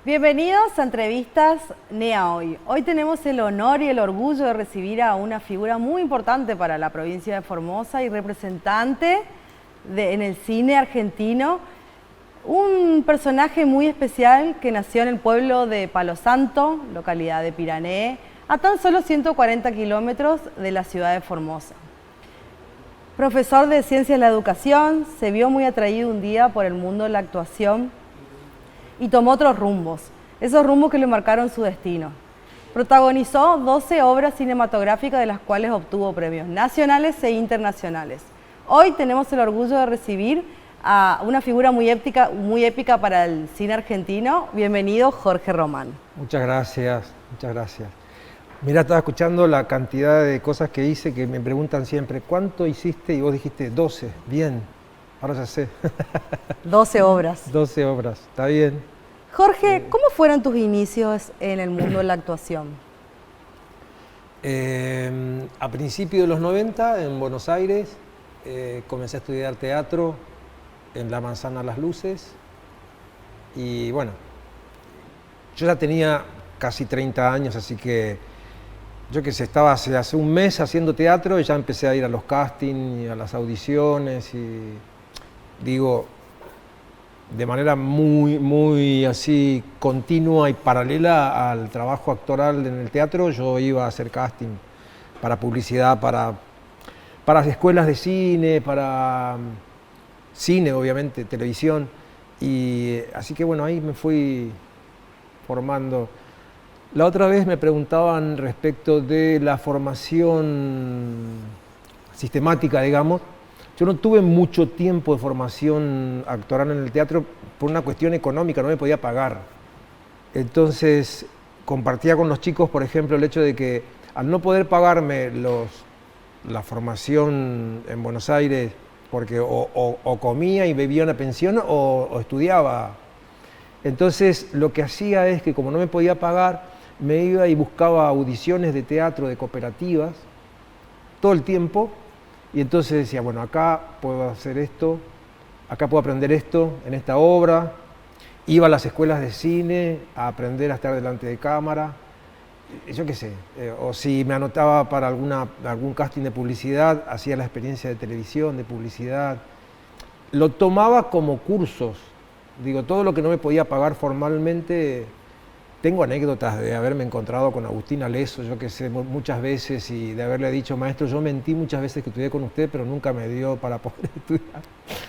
Bienvenidos a Entrevistas NEA Hoy. Hoy tenemos el honor y el orgullo de recibir a una figura muy importante para la provincia de Formosa y representante en el cine argentino. Un personaje muy especial que nació en el pueblo de Palo Santo, localidad de Pirané, a tan solo 140 kilómetros de la ciudad de Formosa. Profesor de Ciencias de la Educación, se vio muy atraído un día por el mundo de la actuación y tomó otros rumbos, esos rumbos que le marcaron su destino. Protagonizó 12 obras cinematográficas, de las cuales obtuvo premios nacionales e internacionales. Hoy tenemos el orgullo de recibir a una figura muy épica para el cine argentino. Bienvenido, Jorge Román. Muchas gracias, muchas gracias. Mira, estaba escuchando la cantidad de cosas que hice, que me preguntan siempre, ¿cuánto hiciste? Y vos dijiste 12, bien, ahora ya sé. 12 obras. 12 obras, está bien. Jorge, ¿cómo fueron tus inicios en el mundo de la actuación? A principios de los 90, en Buenos Aires, comencé a estudiar teatro en la Manzana Las Luces. Y bueno, yo ya tenía casi 30 años, así que yo que sé, estaba hace un mes haciendo teatro y ya empecé a ir a los castings y a las audiciones y digo, de manera muy así continua y paralela al trabajo actoral en el teatro, yo iba a hacer casting para publicidad, para las escuelas de cine, para cine obviamente, televisión, y así que bueno, ahí me fui formando. La otra vez me preguntaban respecto de la formación sistemática, digamos. Yo no tuve mucho tiempo de formación actoral en el teatro por una cuestión económica, no me podía pagar. Entonces compartía con los chicos, por ejemplo, el hecho de que al no poder pagarme la formación en Buenos Aires, porque o comía y bebía una pensión o estudiaba. Entonces lo que hacía es que como no me podía pagar, me iba y buscaba audiciones de teatro, de cooperativas, todo el tiempo, y entonces decía, bueno, acá puedo hacer esto, acá puedo aprender esto, en esta obra. Iba a las escuelas de cine a aprender a estar delante de cámara, yo qué sé, o si me anotaba para algún casting de publicidad, hacía la experiencia de televisión, de publicidad. Lo tomaba como cursos, digo, todo lo que no me podía pagar formalmente. Tengo anécdotas de haberme encontrado con Agustín Aleso, yo que sé, muchas veces, y de haberle dicho, maestro, yo mentí muchas veces que estudié con usted, pero nunca me dio para poder estudiar.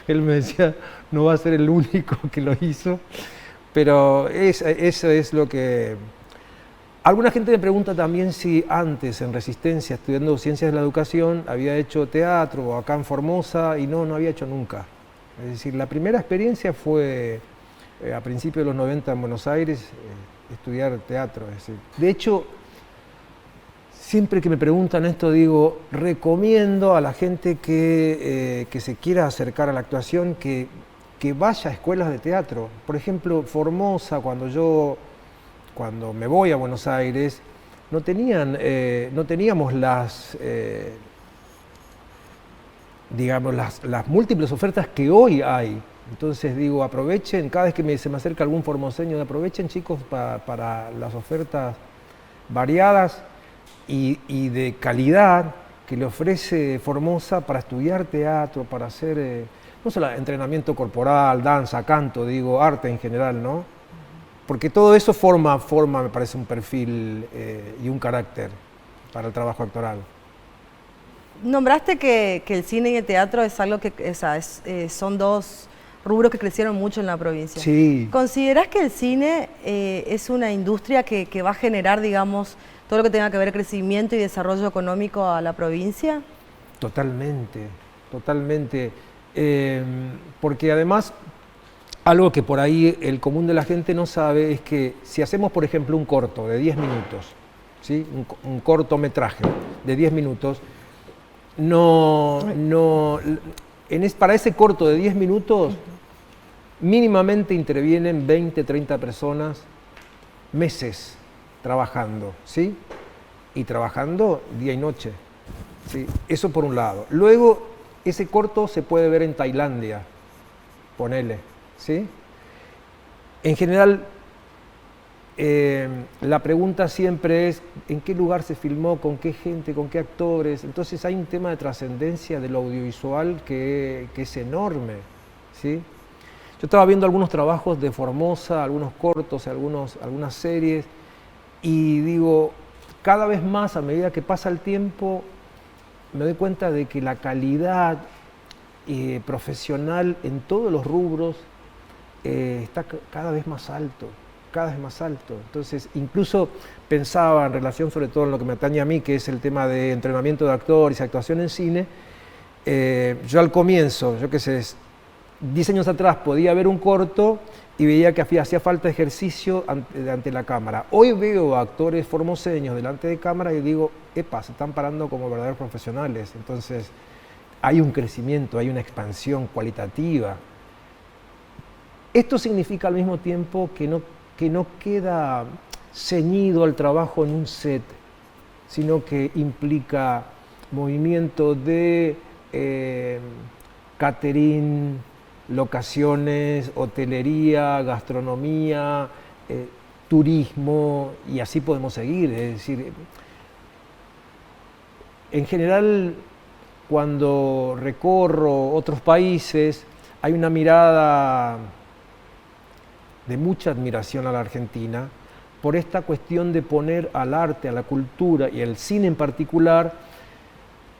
Él me decía, no va a ser el único que lo hizo, pero eso es lo que... Alguna gente me pregunta también si antes, en Resistencia, estudiando Ciencias de la Educación, había hecho teatro acá en Formosa, y no había hecho nunca. Es decir, la primera experiencia fue a principios de los 90 en Buenos Aires, estudiar teatro. Es decir, de hecho, siempre que me preguntan esto, digo, recomiendo a la gente que se quiera acercar a la actuación que vaya a escuelas de teatro. Por ejemplo, Formosa, cuando me voy a Buenos Aires, no teníamos digamos, las múltiples ofertas que hoy hay. Entonces digo, aprovechen, cada vez que se me acerca algún formoseño, aprovechen, chicos, para las ofertas variadas y de calidad que le ofrece Formosa para estudiar teatro, para hacer no solo entrenamiento corporal, danza, canto, digo, arte en general, ¿no? Porque todo eso forma, me parece, un perfil y un carácter para el trabajo actoral. Nombraste que el cine y el teatro es algo que son dos rubros que crecieron mucho en la provincia. Sí. ¿Considerás que el cine es una industria que va a generar, digamos, todo lo que tenga que ver crecimiento y desarrollo económico a la provincia? Totalmente, totalmente. Porque además, algo que por ahí el común de la gente no sabe es que si hacemos, por ejemplo, un corto de 10 minutos, ¿sí? un cortometraje de 10 minutos, para ese corto de 10 minutos, mínimamente intervienen 20, 30 personas meses trabajando, ¿sí? Y trabajando día y noche, ¿sí? Eso por un lado. Luego, ese corto se puede ver en Tailandia, ponele, ¿sí? En general, la pregunta siempre es ¿en qué lugar se filmó? ¿Con qué gente? ¿Con qué actores? Entonces hay un tema de trascendencia del audiovisual que es enorme, ¿sí? Yo estaba viendo algunos trabajos de Formosa, algunos cortos, algunas series, y digo, cada vez más a medida que pasa el tiempo, me doy cuenta de que la calidad profesional en todos los rubros está cada vez más alto. Cada vez más alto. Entonces, incluso pensaba en relación sobre todo en lo que me atañe a mí, que es el tema de entrenamiento de actores y actuación en cine. Yo al comienzo, yo qué sé, 10 años atrás podía ver un corto y veía que hacía falta ejercicio ante la cámara. Hoy veo a actores formoseños delante de cámara y digo, epa, se están parando como verdaderos profesionales. Entonces, hay un crecimiento, hay una expansión cualitativa. Esto significa al mismo tiempo que no queda ceñido al trabajo en un set, sino que implica movimiento de catering, locaciones, hotelería, gastronomía, turismo, y así podemos seguir. Es decir, en general, cuando recorro otros países, hay una mirada de mucha admiración a la Argentina por esta cuestión de poner al arte, a la cultura y al cine en particular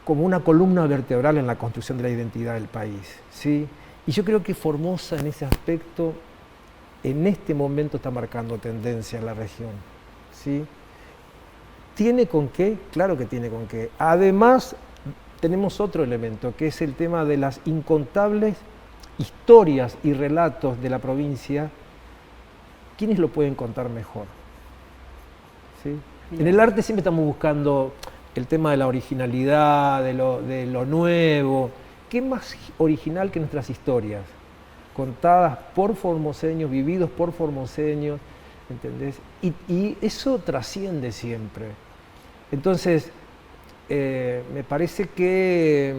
como una columna vertebral en la construcción de la identidad del país, ¿sí? Y yo creo que Formosa en ese aspecto, en este momento está marcando tendencia en la región, ¿sí? ¿Tiene con qué? Claro que tiene con qué. Además, tenemos otro elemento, que es el tema de las incontables historias y relatos de la provincia. ¿Quiénes lo pueden contar mejor? ¿Sí? En el arte siempre estamos buscando el tema de la originalidad, de lo nuevo. ¿Qué más original que nuestras historias? Contadas por formoseños, vividos por formoseños, ¿entendés? Y eso trasciende siempre. Entonces, me parece que,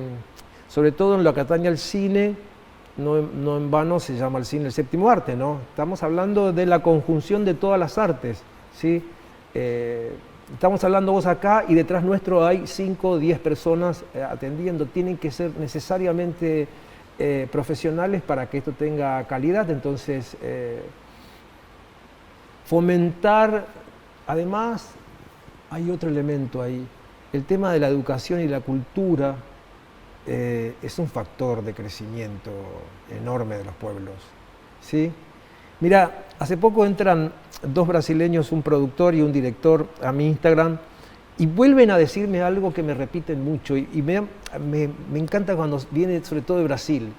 sobre todo en lo que atañe al cine, no en vano se llama el cine el séptimo arte, ¿no? Estamos hablando de la conjunción de todas las artes, ¿sí? Estamos hablando vos acá y detrás nuestro hay 5 o 10 personas atendiendo. Tienen que ser necesariamente profesionales para que esto tenga calidad. Entonces, fomentar, además, hay otro elemento ahí. El tema de la educación y la cultura es un factor de crecimiento enorme de los pueblos, ¿sí? Mira, hace poco entran 2 brasileños, un productor y un director, a mi Instagram, y vuelven a decirme algo que me repiten mucho, y me encanta cuando viene sobre todo de Brasil.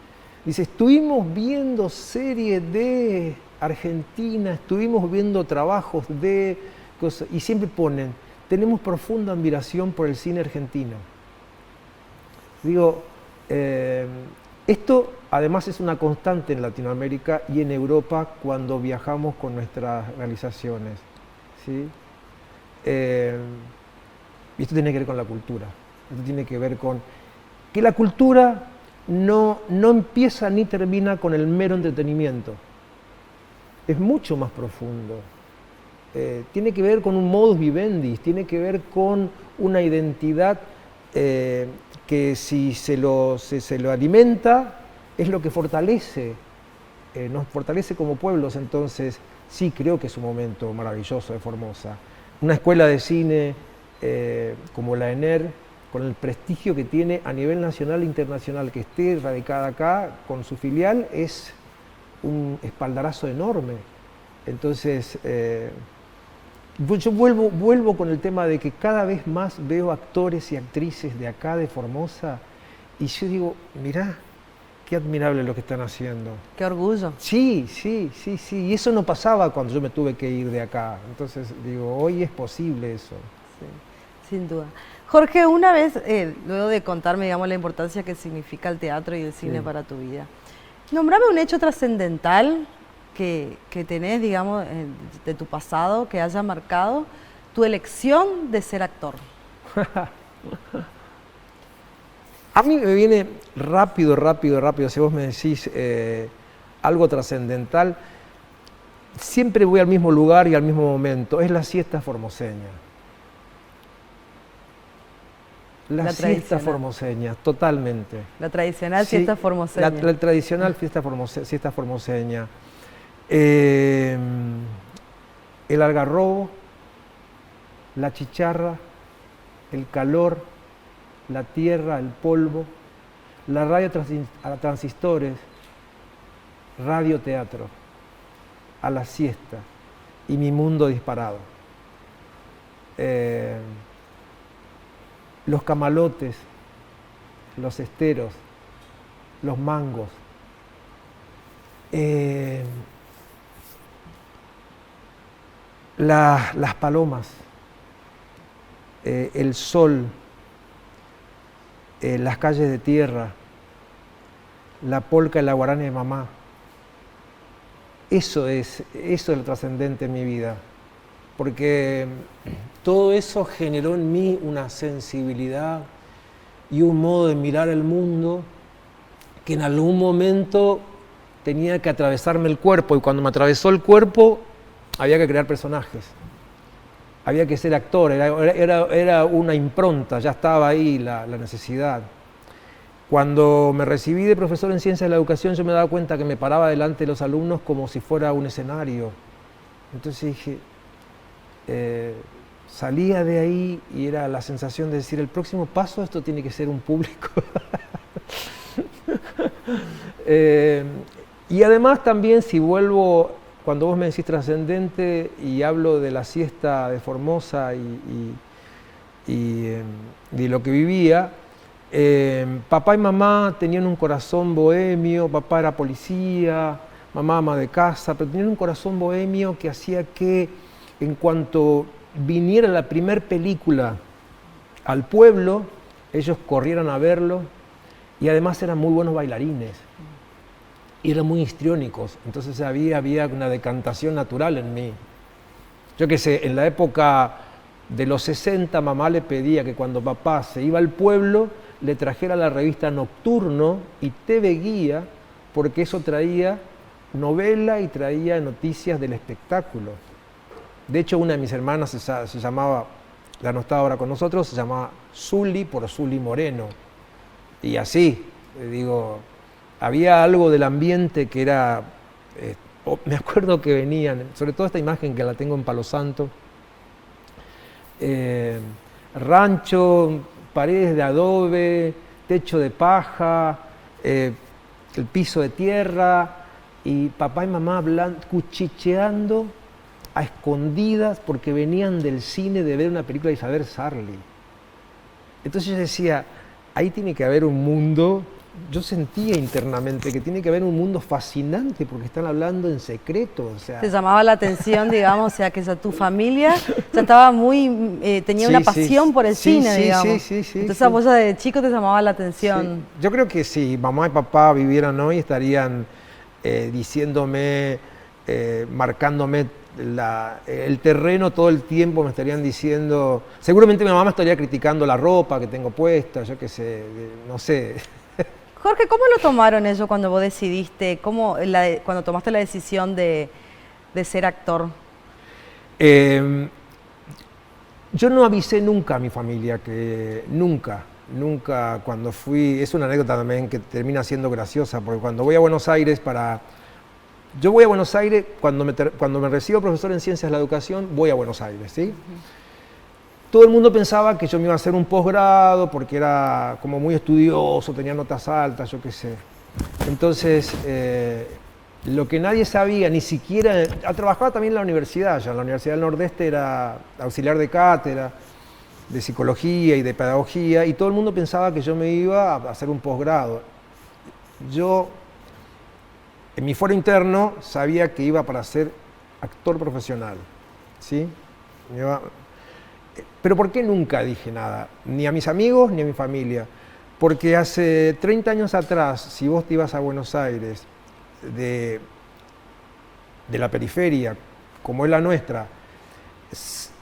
Dice, estuvimos viendo series de Argentina, estuvimos viendo trabajos de cosas, y siempre ponen, tenemos profunda admiración por el cine argentino. Digo, esto además es una constante en Latinoamérica y en Europa cuando viajamos con nuestras realizaciones, ¿sí? Y esto tiene que ver con la cultura, esto tiene que ver con que la cultura no empieza ni termina con el mero entretenimiento, es mucho más profundo. Tiene que ver con un modus vivendi, tiene que ver con una identidad que si se lo alimenta es lo que fortalece, nos fortalece como pueblos. Entonces sí creo que es un momento maravilloso de Formosa. Una escuela de cine como la ENER, con el prestigio que tiene a nivel nacional e internacional, que esté radicada acá con su filial, es un espaldarazo enorme. Entonces, yo vuelvo con el tema de que cada vez más veo actores y actrices de acá, de Formosa, y yo digo, mirá, qué admirable lo que están haciendo. Qué orgullo. Sí, y eso no pasaba cuando yo me tuve que ir de acá. Entonces, digo, hoy es posible eso. Sí, sin duda. Jorge, una vez, luego de contarme, digamos, la importancia que significa el teatro y el cine para tu vida, nombrame un hecho trascendental que tenés, digamos, de tu pasado, que haya marcado tu elección de ser actor. A mí me viene rápido, si vos me decís algo trascendental. siempre voy al mismo lugar y al mismo momento, es la siesta formoseña. La siesta formoseña, totalmente. La tradicional siesta formoseña. La tradicional siesta formoseña. El algarrobo, la chicharra, el calor, la tierra, el polvo, la radio a transistores, radioteatro, a la siesta y mi mundo disparado. Los camalotes, los esteros, los mangos. Las palomas, el sol, las calles de tierra, la polca y la guarana de mamá. Eso es lo trascendente en mi vida, porque todo eso generó en mí una sensibilidad y un modo de mirar el mundo que en algún momento tenía que atravesarme el cuerpo, y cuando me atravesó el cuerpo había que crear personajes, había que ser actor, era una impronta, ya estaba ahí la necesidad. Cuando me recibí de profesor en Ciencias de la Educación, yo me daba cuenta que me paraba delante de los alumnos como si fuera un escenario. Entonces dije, salía de ahí y era la sensación de decir, el próximo paso esto tiene que ser un público. Y además también, si vuelvo, cuando vos me decís trascendente y hablo de la siesta de Formosa y de lo que vivía, papá y mamá tenían un corazón bohemio, papá era policía, mamá ama de casa, pero tenían un corazón bohemio que hacía que en cuanto viniera la primer película al pueblo, ellos corrieran a verlo, y además eran muy buenos bailarines y eran muy histriónicos, entonces había una decantación natural en mí. Yo qué sé, en la época de los 60 mamá le pedía que cuando papá se iba al pueblo le trajera la revista Nocturno y TV Guía, porque eso traía novela y traía noticias del espectáculo. De hecho, una de mis hermanas se llamaba, la no está ahora con nosotros, se llamaba Zuli por Zuli Moreno. Y así, digo, había algo del ambiente que era, me acuerdo que venían, sobre todo esta imagen que la tengo en Palo Santo, rancho, paredes de adobe, techo de paja, el piso de tierra, y papá y mamá cuchicheando a escondidas porque venían del cine de ver una película de Isabel Sarli. Entonces yo decía, ahí tiene que haber un mundo, yo sentía internamente que tiene que haber un mundo fascinante porque están hablando en secreto. O sea. Te llamaba la atención, digamos, o sea, que tu familia ya estaba tenía una pasión por el cine, digamos. Sí. Entonces a vos ya de chico te llamaba la atención. Sí. Yo creo que si mamá y papá vivieran hoy estarían diciéndome, marcándome el terreno todo el tiempo, me estarían diciendo, seguramente mi mamá me estaría criticando la ropa que tengo puesta, yo qué sé, no sé. Jorge, ¿cómo lo tomaron ellos cuando vos decidiste, cuando tomaste la decisión de ser actor? Yo no avisé nunca a mi familia, que nunca cuando fui, es una anécdota también que termina siendo graciosa, porque cuando voy a Buenos Aires yo voy a Buenos Aires, cuando me recibo profesor en Ciencias de la Educación, voy a Buenos Aires, ¿sí? Todo el mundo pensaba que yo me iba a hacer un posgrado porque era como muy estudioso, tenía notas altas, yo qué sé. Entonces, lo que nadie sabía, ni siquiera... Trabajaba también en la universidad, ya en la Universidad del Nordeste era auxiliar de cátedra, de psicología y de pedagogía, y todo el mundo pensaba que yo me iba a hacer un posgrado. Yo, en mi fuero interno, sabía que iba para ser actor profesional, ¿sí? Pero ¿por qué nunca dije nada? Ni a mis amigos ni a mi familia. Porque hace 30 años atrás, si vos te ibas a Buenos Aires, de la periferia, como es la nuestra,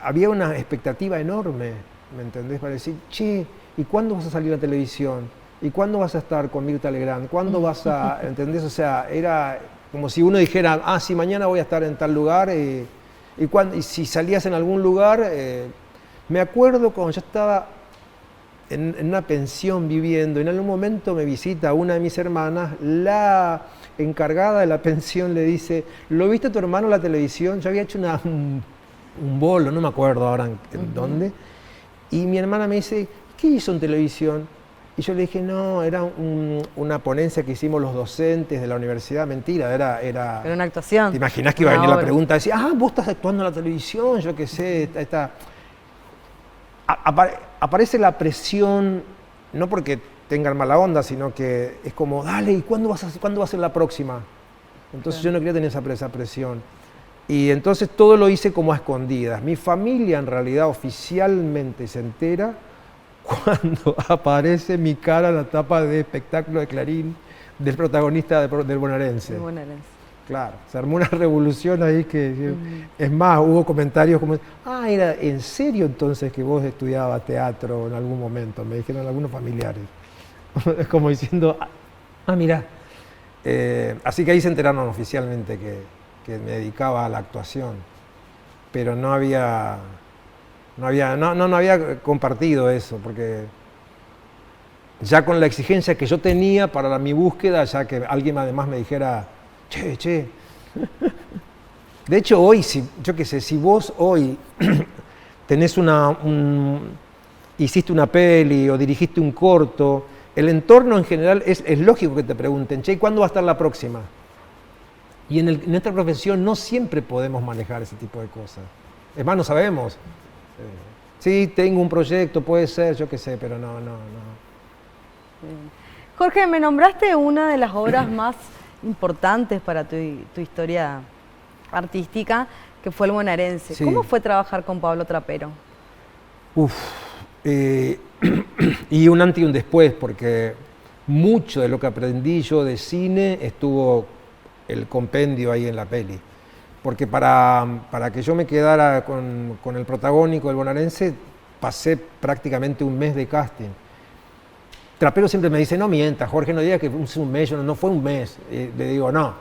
había una expectativa enorme, ¿me entendés? Para decir, che, ¿y cuándo vas a salir a la televisión? ¿Y cuándo vas a estar con Mirta Legrand? ¿Cuándo vas a...? ¿Entendés? O sea, era Como si uno dijera, ah, sí, mañana voy a estar en tal lugar, y si salías en algún lugar, me acuerdo cuando yo estaba en una pensión viviendo, en algún momento me visita una de mis hermanas, la encargada de la pensión le dice, ¿lo viste a tu hermano en la televisión? Yo había hecho un bolo, no me acuerdo ahora en dónde, y mi hermana me dice, ¿qué hizo en televisión? Y yo le dije, no, era una ponencia que hicimos los docentes de la universidad. Mentira, era una actuación. ¿Te imaginás que iba a venir la pregunta? Decía, ah, vos estás actuando en la televisión, yo qué sé, aparece la presión, no porque tengan mala onda, sino que es como, dale, ¿y cuándo va a ser la próxima? Entonces yo no quería tener esa presión. Y entonces todo lo hice como a escondidas. Mi familia en realidad oficialmente se entera cuando aparece mi cara en la tapa de espectáculo de Clarín del protagonista del bonaerense. El bonaerense. Claro, se armó una revolución ahí que, es más, hubo comentarios como, ah, ¿era en serio entonces que vos estudiabas teatro en algún momento? Me dijeron algunos familiares. Es como diciendo, ah, mirá. Así que ahí se enteraron oficialmente que me dedicaba a la actuación, pero no había compartido eso, porque ya con la exigencia que yo tenía para mi búsqueda, ya que alguien además me dijera, che. De hecho, hoy, yo qué sé, si vos hoy tenés hiciste una peli o dirigiste un corto, el entorno en general es lógico que te pregunten, che, ¿cuándo va a estar la próxima? Y en nuestra profesión no siempre podemos manejar ese tipo de cosas. Es más, no sabemos. Sí, tengo un proyecto, puede ser, yo qué sé, pero no. Jorge, me nombraste una de las obras más importantes para tu historia artística, que fue El Bonaerense. Sí. ¿Cómo fue trabajar con Pablo Trapero? Y un antes y un después, porque mucho de lo que aprendí yo de cine estuvo el compendio ahí en la peli. Porque para que yo me quedara con el protagónico del Bonaerense, pasé prácticamente un mes de casting. Trapero siempre me dice, no mientas, Jorge, no digas que fue un mes, no fue un mes. Le digo, no.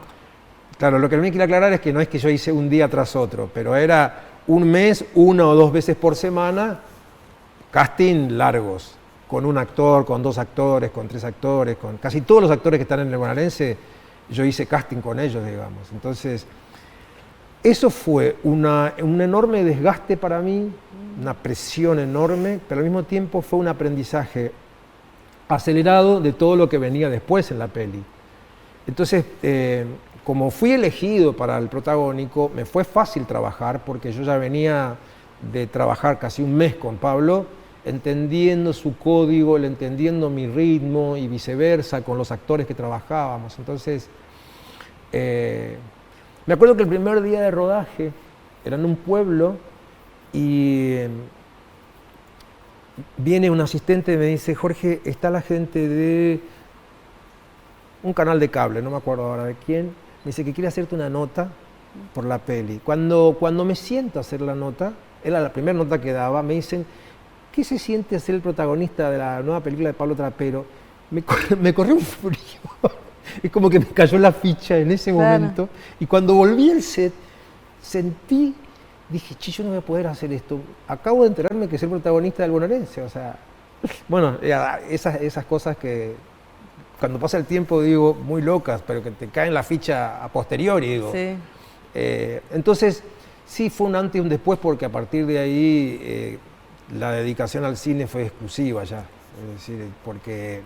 Claro, lo que me quiero aclarar es que no es que yo hice un día tras otro, pero era un mes, 1 o 2 veces por semana, casting largos, con un actor, con 2 actores, con 3 actores, con casi todos los actores que están en el Bonaerense, yo hice casting con ellos, digamos. Entonces, eso fue un enorme desgaste para mí, una presión enorme, pero al mismo tiempo fue un aprendizaje acelerado de todo lo que venía después en la peli. Entonces, como fui elegido para el protagónico, me fue fácil trabajar porque yo ya venía de trabajar casi un mes con Pablo, entendiendo su código, entendiendo mi ritmo y viceversa con los actores que trabajábamos. Entonces, me acuerdo que el primer día de rodaje era en un pueblo y viene un asistente y me dice, Jorge, está la gente de un canal de cable, no me acuerdo ahora de quién, me dice que quiere hacerte una nota por la peli. Cuando me siento a hacer la nota, era la primera nota que daba, me dicen, ¿qué se siente ser el protagonista de la nueva película de Pablo Trapero? Me corrió un frío, es como que me cayó la ficha en ese momento, y cuando volví al set, dije, yo no voy a poder hacer esto. Acabo de enterarme que soy el protagonista del Bonaerense, o sea, bueno, esas cosas que cuando pasa el tiempo digo muy locas, pero que te caen la ficha a posteriori, digo. Sí. Entonces, sí fue un antes y un después, porque a partir de ahí la dedicación al cine fue exclusiva ya, es decir, porque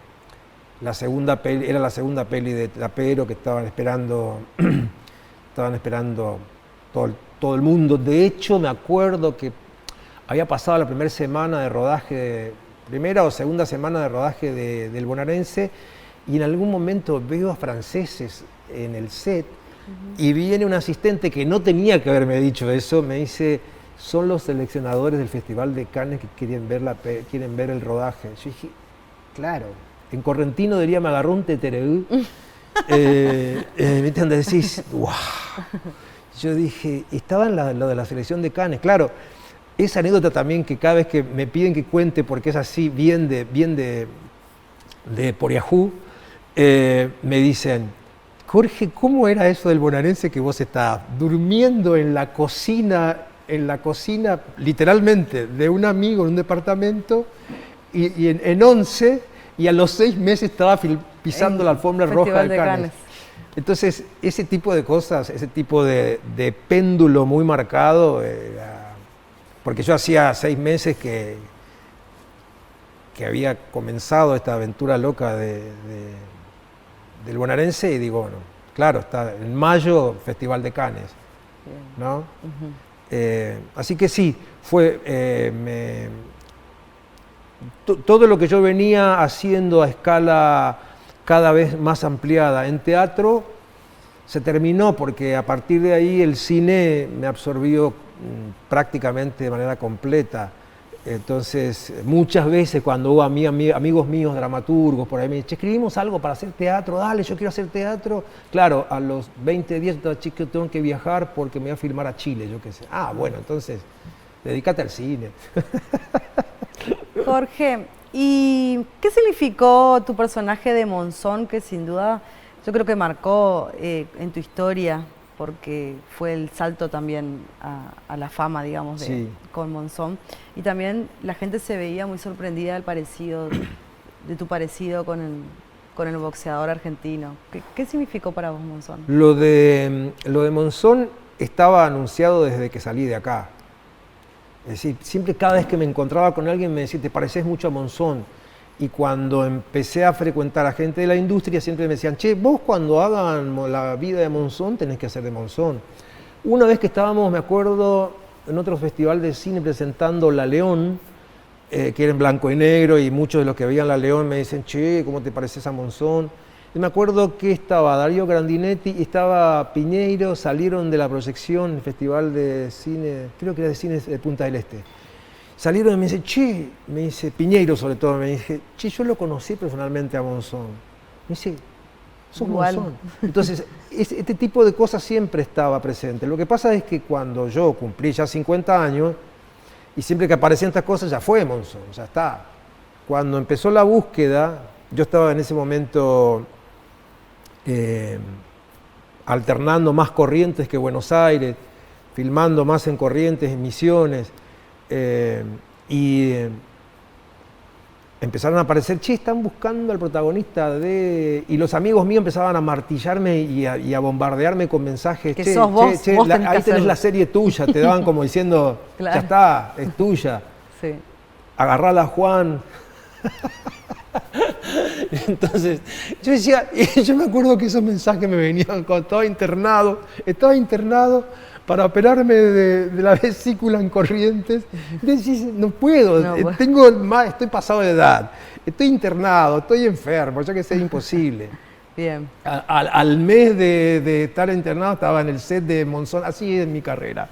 era la segunda peli de Trapero que estaban esperando todo el mundo. De hecho, me acuerdo que había pasado la primera o segunda semana de rodaje del Bonaerense, y en algún momento veo a franceses en el set, y viene un asistente que no tenía que haberme dicho eso, me dice, son los seleccionadores del Festival de Cannes que quieren ver el rodaje. Yo dije, claro, en correntino diría, me agarró un tetereú. ¿Viste donde decís, wow? Yo dije, estaba en lo de la selección de Cannes. Claro, esa anécdota también que cada vez que me piden que cuente, porque es así, bien de por Yahoo, me dicen, Jorge, ¿cómo era eso del bonaerense que vos estabas durmiendo en la cocina, literalmente, de un amigo en un departamento, y en 11, y a los 6 meses estaba pisando la alfombra roja de Cannes? Entonces, ese tipo de cosas, ese tipo de péndulo muy marcado, porque yo hacía 6 meses que había comenzado esta aventura loca del bonaerense, y digo, bueno, claro, está en mayo, Festival de Cannes, ¿no? Así que sí, fue todo lo que yo venía haciendo a escala cada vez más ampliada en teatro se terminó, porque a partir de ahí el cine me absorbió prácticamente de manera completa. Entonces, muchas veces cuando hubo amigos míos, dramaturgos, por ahí me dicen, escribimos algo para hacer teatro, dale, yo quiero hacer teatro. Claro, a los 20 días, chico, tengo que viajar porque me voy a filmar a Chile, yo qué sé. Ah, bueno, entonces, dedícate al cine. Jorge, ¿y qué significó tu personaje de Monzón, que sin duda yo creo que marcó en tu historia, porque fue el salto también a la fama, digamos, Sí. con Monzón? Y también la gente se veía muy sorprendida del parecido, de tu parecido con el boxeador argentino. ¿Qué significó para vos Monzón? Lo de Monzón estaba anunciado desde que salí de acá. Es decir, siempre cada vez que me encontraba con alguien me decía, te pareces mucho a Monzón. Y cuando empecé a frecuentar a gente de la industria, siempre me decían, che, vos cuando hagan la vida de Monzón tenés que hacer de Monzón. Una vez que estábamos, me acuerdo, en otro festival de cine presentando La León, que era en blanco y negro, y muchos de los que veían La León me dicen, che, ¿cómo te pareces a Monzón? Y me acuerdo que estaba Darío Grandinetti y estaba Piñeiro, salieron de la proyección, el festival de cine, creo que era de cine de Punta del Este. Salieron y me dice, che, me dice, Piñeiro sobre todo, me dice, che, yo lo conocí personalmente a Monzón. Me dice, sos Monzón. Entonces, este tipo de cosas siempre estaba presente. Lo que pasa es que cuando yo cumplí ya 50 años, y siempre que aparecían estas cosas, ya fue Monzón, ya está. Cuando empezó la búsqueda, yo estaba en ese momento alternando más Corrientes que Buenos Aires, filmando más en Corrientes, en Misiones, y empezaron a aparecer, che, están buscando al protagonista de... Y los amigos míos empezaban a martillarme y a bombardearme con mensajes, que sos vos, vos ahí tenés la serie tuya, te daban como diciendo, claro, ya está, es tuya. Sí. Agarrala, Juan. Entonces, yo decía, yo me acuerdo que esos mensajes me venían cuando estaba internado para operarme de la vesícula en Corrientes. Decís, no puedo, estoy pasado de edad, estoy internado, estoy enfermo, yo que sé, imposible. Bien. Al mes de estar internado estaba en el set de Monzón, así es mi carrera.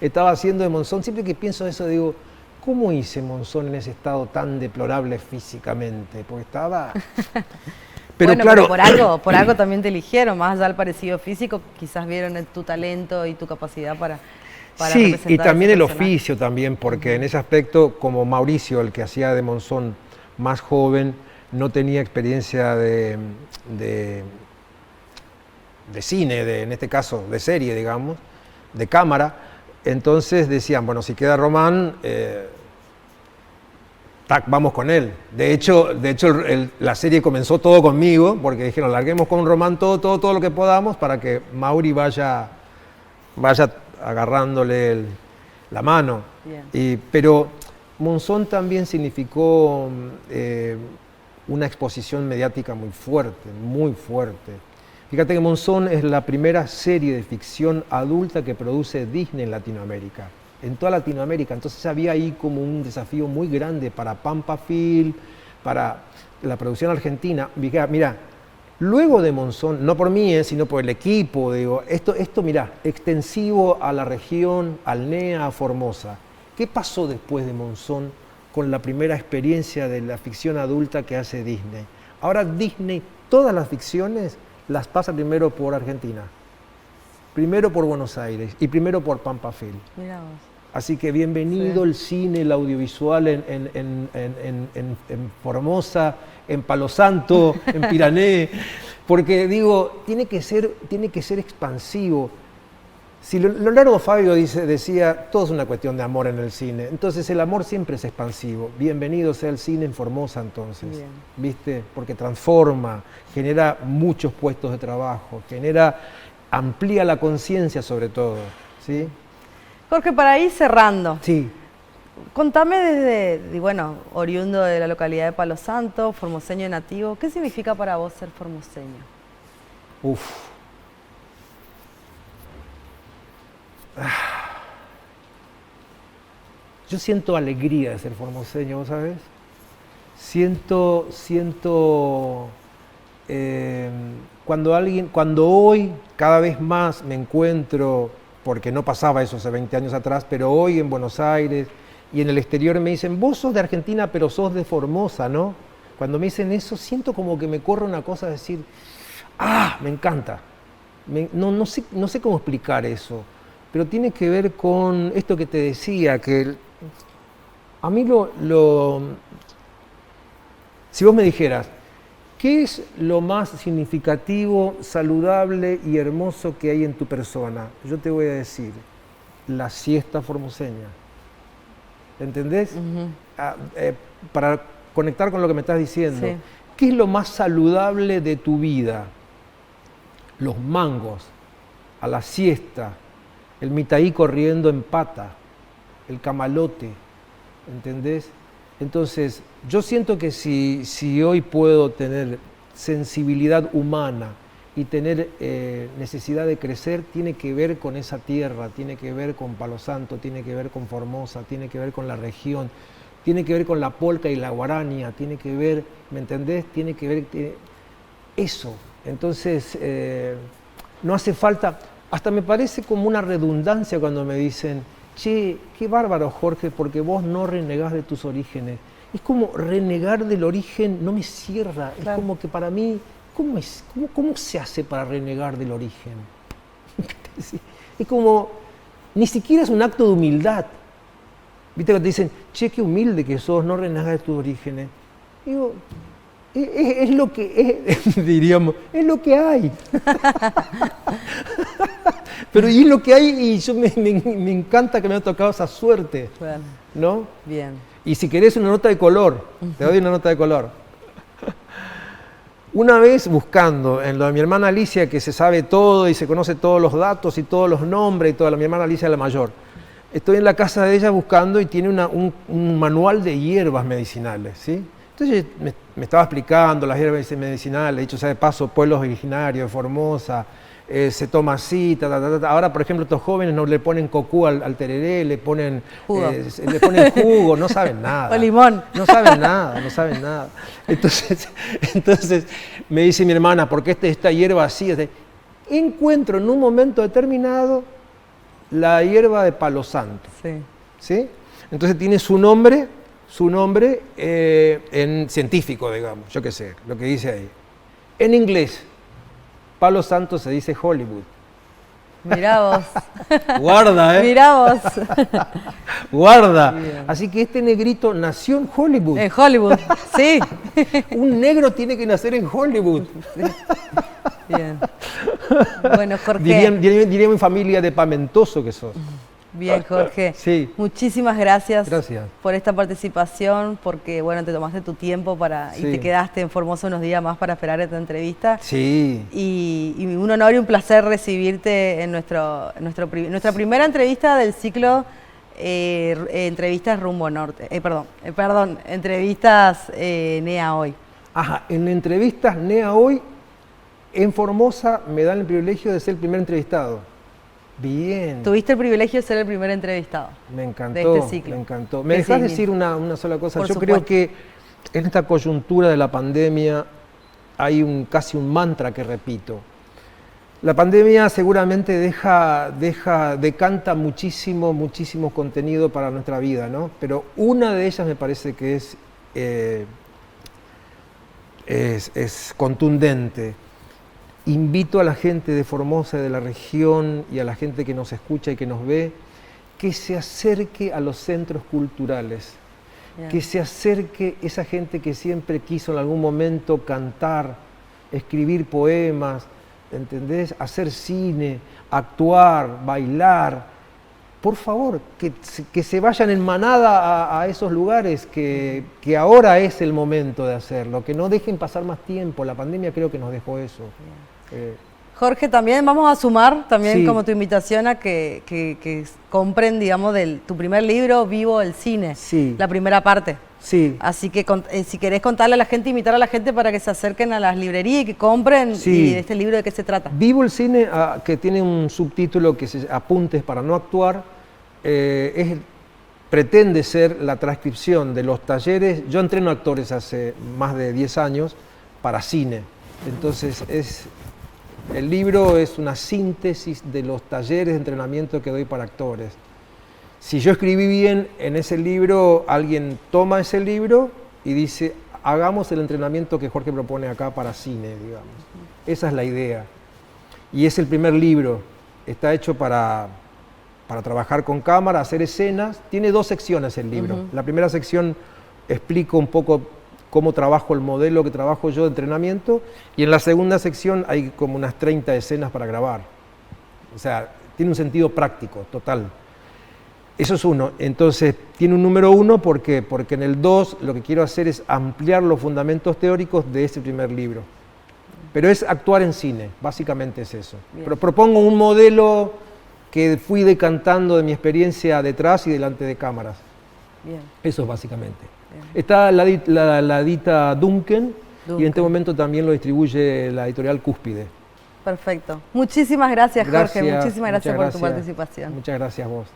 Estaba haciendo de Monzón, siempre que pienso eso digo, ¿cómo hice Monzón en ese estado tan deplorable físicamente? Porque estaba... Pero bueno, claro, pero por algo también te eligieron, más allá del parecido físico, quizás vieron tu talento y tu capacidad para sí, representar y también el personaje. oficio también, porque en ese aspecto, como Mauricio, el que hacía de Monzón más joven, no tenía experiencia de cine, en este caso de serie, digamos, de cámara. Entonces decían, bueno, si queda Román, vamos con él. De hecho la serie comenzó todo conmigo, porque dijeron, larguemos con Román todo lo que podamos para que Mauri vaya agarrándole la mano. Pero Monzón también significó una exposición mediática muy fuerte, muy fuerte. Fíjate que Monzón es la primera serie de ficción adulta que produce Disney en Latinoamérica, en toda Latinoamérica. Entonces había ahí como un desafío muy grande para Pampa Film, para la producción argentina. Mira, luego de Monzón, no por mí, sino por el equipo, digo, esto mira, extensivo a la región, al NEA, a Formosa. ¿Qué pasó después de Monzón con la primera experiencia de la ficción adulta que hace Disney? Ahora Disney, todas las ficciones las pasa primero por Argentina, primero por Buenos Aires y primero por Pampa Film. Mirá vos. Así que bienvenido el cine, el audiovisual en Formosa, en Palo Santo, en Pirané, Porque digo, tiene que ser expansivo. Si Leonardo Fabio decía, todo es una cuestión de amor en el cine, entonces el amor siempre es expansivo. Bienvenido sea el cine en Formosa entonces, bien. ¿Viste? Porque transforma, genera muchos puestos de trabajo, amplía la conciencia sobre todo, ¿sí? Jorge, para ir cerrando, sí. Contame desde, bueno, oriundo de la localidad de Palo Santo, formoseño nativo, ¿qué significa para vos ser formoseño? Yo siento alegría de ser formoseño, ¿vos sabés? Siento cuando hoy cada vez más me encuentro, porque no pasaba eso hace 20 años atrás, pero hoy en Buenos Aires y en el exterior me dicen, vos sos de Argentina pero sos de Formosa, ¿no? Cuando me dicen eso siento como que me corre una cosa de decir, me encanta. No sé cómo explicar eso, pero tiene que ver con esto que te decía, que a mí si vos me dijeras, ¿qué es lo más significativo, saludable y hermoso que hay en tu persona? Yo te voy a decir, la siesta formoseña. ¿Entendés? Para conectar con lo que me estás diciendo. Sí. ¿Qué es lo más saludable de tu vida? Los mangos, a la siesta, el mitaí corriendo en pata, el camalote, ¿entendés? Entonces, yo siento que si hoy puedo tener sensibilidad humana y tener necesidad de crecer, tiene que ver con esa tierra, tiene que ver con Palo Santo, tiene que ver con Formosa, tiene que ver con la región, tiene que ver con la polca y la guaraña, tiene que ver, ¿me entendés? Tiene que ver eso. Entonces, no hace falta, hasta me parece como una redundancia cuando me dicen, che, qué bárbaro Jorge, porque vos no renegás de tus orígenes. Es como renegar del origen, no me cierra, claro. Es como que para mí, ¿cómo se hace para renegar del origen? Es como, ni siquiera es un acto de humildad. ¿Viste que te dicen, che, qué humilde que sos, no renegas de tus orígenes? Digo, es lo que es, diríamos, es lo que hay. Pero y es lo que hay y yo me encanta que me haya tocado esa suerte, bueno, ¿no? Bien. Y si querés una nota de color, te doy una nota de color. Una vez buscando en lo de mi hermana Alicia, que se sabe todo y se conoce todos los datos y todos los nombres y toda, mi hermana Alicia es la mayor, estoy en la casa de ella buscando y tiene un manual de hierbas medicinales, ¿sí? Entonces me estaba explicando las hierbas medicinales, dicho sea de paso, pueblos originarios de Formosa, se toma así, ahora por ejemplo estos jóvenes no le ponen cocú al tereré, le ponen jugo, no saben nada. O limón. No saben nada. Entonces me dice mi hermana, ¿por qué esta hierba así? Encuentro en un momento determinado la hierba de Palo Santo. ¿Sí? Entonces tiene su nombre en científico, digamos, yo qué sé, lo que dice ahí. En inglés, Palo Santo se dice Hollywood. Mirá vos. Guarda, ¿eh? Mirá vos. Guarda. Bien. Así que este negrito nació en Hollywood. En Hollywood, sí. Un negro tiene que nacer en Hollywood. Sí. Bien. Bueno, Jorge. Diría mi familia de pamentoso que sos. Bien, Jorge. Sí. Muchísimas gracias, gracias por esta participación, porque bueno, te tomaste tu tiempo y te quedaste en Formosa unos días más para esperar esta entrevista. Sí. Y un honor y un placer recibirte en nuestra primera entrevista del ciclo Entrevistas Rumbo Norte. Entrevistas NEA Hoy. Ajá, en Entrevistas NEA Hoy, en Formosa me dan el privilegio de ser el primer entrevistado. Bien. Tuviste el privilegio de ser el primer entrevistado. Me encantó, de este ciclo. Me encantó. ¿Me dejás decir una sola cosa? Yo creo que en esta coyuntura de la pandemia hay casi un mantra que repito. La pandemia seguramente decanta muchísimo contenido para nuestra vida, ¿no? Pero una de ellas me parece que es contundente. Invito a la gente de Formosa, de la región, y a la gente que nos escucha y que nos ve, que se acerque a los centros culturales, que se acerque esa gente que siempre quiso en algún momento cantar, escribir poemas, ¿entendés? Hacer cine, actuar, bailar. Por favor, que se vayan en manada a esos lugares, que ahora es el momento de hacerlo, que no dejen pasar más tiempo. La pandemia creo que nos dejó eso. Jorge, también vamos a sumar también Sí. como tu invitación a que compren, digamos, tu primer libro, Vivo el Cine, Sí. la primera parte. Sí. Así que si querés contarle a la gente, invitar a la gente para que se acerquen a las librerías y que compren. Sí. Y este libro, ¿de qué se trata? Vivo el Cine, que tiene un subtítulo que se Apuntes para no actuar, pretende ser la transcripción de los talleres. Yo entreno actores hace más de 10 años para cine, entonces el libro es una síntesis de los talleres de entrenamiento que doy para actores. Si yo escribí bien en ese libro, alguien toma ese libro y dice, hagamos el entrenamiento que Jorge propone acá para cine, digamos. Esa es la idea. Y es el primer libro. Está hecho para trabajar con cámara, hacer escenas. Tiene 2 secciones el libro. La primera sección explico un poco cómo trabajo el modelo que trabajo yo de entrenamiento, y en la segunda sección hay como unas 30 escenas para grabar. O sea, tiene un sentido práctico, total. Eso es uno. Entonces, tiene un número 1 porque en el 2 lo que quiero hacer es ampliar los fundamentos teóricos de ese primer libro. Pero es actuar en cine, básicamente es eso. Pero propongo un modelo que fui decantando de mi experiencia detrás y delante de cámaras. Bien. Eso es básicamente. Bien. Está la edita Duncan, y en este momento también lo distribuye la editorial Cúspide. Perfecto. Muchísimas gracias, Jorge. Muchísimas gracias por tu participación. Muchas gracias a vos.